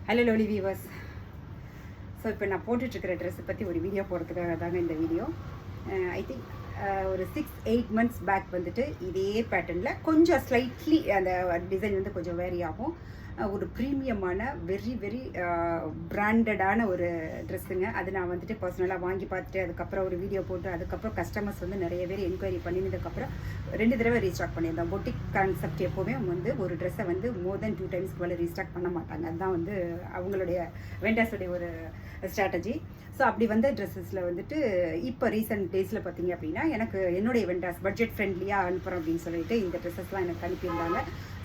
Hello lolly viewers. So இப்போ நான் போட்டுட்ருக்கிற ட்ரெஸ்ஸை பற்றி ஒரு வீடியோ போடுறதுக்காக தாங்க இந்த வீடியோ. ஐ திங்க் ஒரு 6-8 months பேக் வந்துட்டு இதே பேட்டர்னில் கொஞ்சம் ஸ்லைட்லி அந்த டிசைன் வந்து கொஞ்சம் வேரி ஆகும். ஒரு ப்ரீமியமான வெரி பிராண்டடான ஒரு ட்ரெஸ்ஸுங்க. அது நான் வந்துட்டு பர்சனலாக வாங்கி பார்த்துட்டு அதுக்கப்புறம் ஒரு வீடியோ போட்டு அதுக்கப்புறம் கஸ்டமர்ஸ் வந்து நிறைய பேர் என்கொயரி பண்ணினதுக்கப்புறம் 2 தடவை ரீஸ்டாக் பண்ணியிருந்தோம். பொட்டிக் கான்செப்ட் எப்போவுமே வந்து ஒரு ட்ரெஸ்ஸை வந்து மோர் தென் 2 times மேலே ரீஸ்டாக் பண்ண மாட்டாங்க. அதுதான் வந்து அவங்களுடைய வெண்டர்ஸுடைய ஒரு ஸ்ட்ராட்டஜி. ஸோ அப்படி வந்த ட்ரெஸ்ஸஸில் வந்துட்டு இப்போ ரீசெண்ட் டேஸில் பார்த்தீங்க அப்படின்னா எனக்கு என்னுடைய வெண்டர்ஸ் பட்ஜெட் ஃப்ரெண்ட்லியாக அனுப்புகிறோம் அப்படின்னு சொல்லிட்டு இந்த ட்ரெஸ்ஸஸ்லாம் எனக்கு அனுப்பியிருந்தாங்க.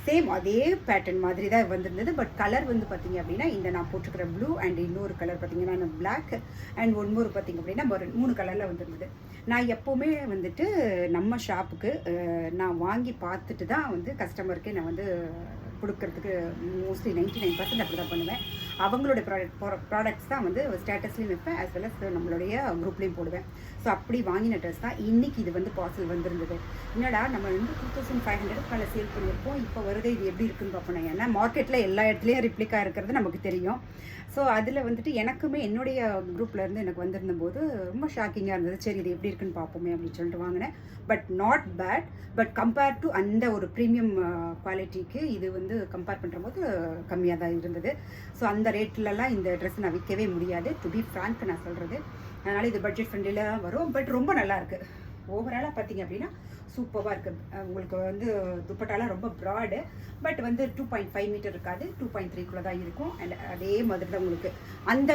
சேம் அதே பேட்டர்ன் மாதிரி தான் வந்திருந்தது. பட் கலர் வந்து பார்த்தீங்க அப்படின்னா இந்த நான் போட்டுக்கிற ப்ளூ அண்ட் இன்னொரு கலர் பார்த்தீங்கன்னா பிளாக் அண்ட் ஒன்மோர் பார்த்தீங்க அப்படின்னா ஒரு 3 கலரில் வந்துருந்தது. நான் எப்போவுமே வந்துட்டு நம்ம ஷாப்புக்கு நான் வாங்கி பார்த்துட்டு தான் வந்து கஸ்டமருக்கு நான் வந்து கொடுக்கறதுக்கு மோஸ்ட்லி 99% அப்படி தான் பண்ணுவேன். அவங்களுடைய ப்ராடக்ட்ஸ் தான் வந்து ஸ்டேட்டஸ்லேயும் வைப்பேன், ஆஸ் வெல் அஸ் நம்மளுடைய குரூப்லேயும் போடுவேன். ஸோ அப்படி வாங்கின ட்ரெஸ் தான் இன்றைக்கி இது வந்து பார்சல் வந்திருந்தது. என்னடா நம்ம வந்து 2500 மேலே சேல் பண்ணியிருப்போம், இப்போ வருது இது எப்படி இருக்குன்னு பார்ப்போம். ஏன்னா மார்க்கெட்டில் எல்லா இடத்துலையும் ரிப்ளிகா இருக்கிறது நமக்கு தெரியும். ஸோ அதில் வந்துட்டு எனக்குமே என்னுடைய குரூப்லேருந்து எனக்கு வந்திருந்த போது ரொம்ப ஷாக்கிங்காக இருந்தது. சரி இது எப்படி இருக்குன்னு பார்ப்போமே அப்படின்னு சொல்லிட்டு வாங்கினேன். But not bad. But compare to அந்த ஒரு ப்ரீமியம் குவாலிட்டிக்கு இது வந்து கம்பேர் பண்ணுற போது கம்மியாக தான் இருந்தது. ஸோ அந்த ரேட்லலாம் இந்த ட்ரெஸ் நான் விற்கவே முடியாது, டு பி ஃப்ராங்க் நான் சொல்கிறது. அதனால் இது பட்ஜெட் ஃப்ரெண்ட்லியில் வரும். பட் ரொம்ப நல்லாயிருக்கு. ஓவராலாக பார்த்தீங்க அப்படின்னா சூப்பராக இருக்குது. உங்களுக்கு வந்து துப்பட்டாலாம் ரொம்ப ப்ராடு. பட் வந்து 2.5 மீட்டர் இருக்காது, 2.3 தான் இருக்கும். அண்ட் அதே மாதிரி தான் உங்களுக்கு அந்த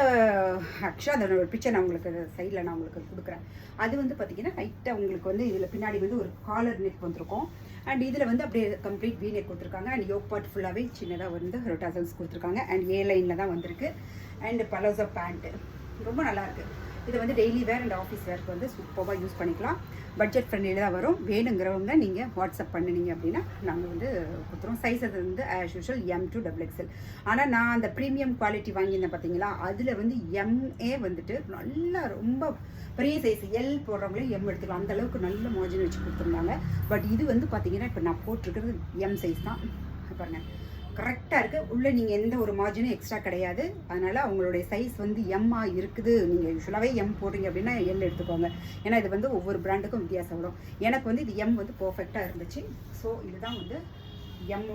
ஆக்சுவலாக அதோட ஒரு பிக்சர் நான் உங்களுக்கு சைடில் நான் உங்களுக்கு கொடுக்குறேன். அது வந்து பார்த்தீங்கன்னா லைட்டாக உங்களுக்கு வந்து இதில் பின்னாடி வந்து ஒரு காலர் நெக் வந்திருக்கும். அண்ட் இதில் வந்து அப்படியே கம்ப்ளீட் வீ நெக் கொடுத்துருக்காங்க. அண்ட் யோக் பார்ட் ஃபுல்லாகவே சின்னதாக வந்து ரொட்டாசல்ஸ் கொடுத்துருக்காங்க. அண்ட் ஏ லைனில் தான் வந்திருக்கு. அண்ட் பலோசா பேண்ட்டு ரொம்ப நல்லாயிருக்கு. இதை வந்து டெய்லி வேர் அண்ட் ஆஃபீஸ் வேர்க்கு வந்து சூப்பராக யூஸ் பண்ணிக்கலாம். பட்ஜெட் ஃப்ரெண்ட்லியில் தான் வரும். வேணுங்கிறவங்க நீங்கள் வாட்ஸ்அப் பண்ணினீங்க அப்படின்னா நாங்கள் வந்து கொடுத்துருவோம். சைஸ் அது வந்து as usual M to XXL. ஆனால் நான் அந்த ப்ரீமியம் குவாலிட்டி வாங்கியிருந்தேன் பார்த்தீங்களா, அதில் வந்து MA வந்துட்டு நல்லா ரொம்ப பெரிய சைஸ் L போடுறவங்களே M எடுத்துக்கலாம். அந்தளவுக்கு நல்ல மார்ஜின் வச்சு கொடுத்துருந்தாங்க. பட் இது வந்து பார்த்தீங்கன்னா இப்போ நான் போட்டிருக்கிறது M சைஸ் தான். பாருங்கள் கரெக்டாக இருக்குது. உள்ளே நீங்கள் எந்த ஒரு மார்ஜினும் எக்ஸ்ட்ரா கிடையாது. அதனால் அவங்களுடைய சைஸ் வந்து எம்மாக இருக்குது. நீங்கள் யூஸ்வலாகவே M போடுறீங்க அப்படின்னா L எடுத்துக்கோங்க. ஏன்னா இது வந்து ஒவ்வொரு பிராண்டுக்கும் வித்தியாசம் வரும். எனக்கு வந்து இது M வந்து பர்ஃபெக்டாக இருந்துச்சு. ஸோ இதுதான் வந்து M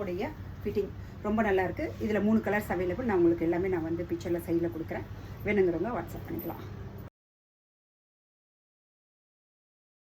ஃபிட்டிங் ரொம்ப நல்லாயிருக்கு. இதில் 3 கலர்ஸ் அவைலபிள். நான் உங்களுக்கு எல்லாமே நான் வந்து பிக்சரில் சைடில் கொடுக்குறேன். வேணுங்கிறவங்க வாட்ஸ்அப் பண்ணிக்கலாம்.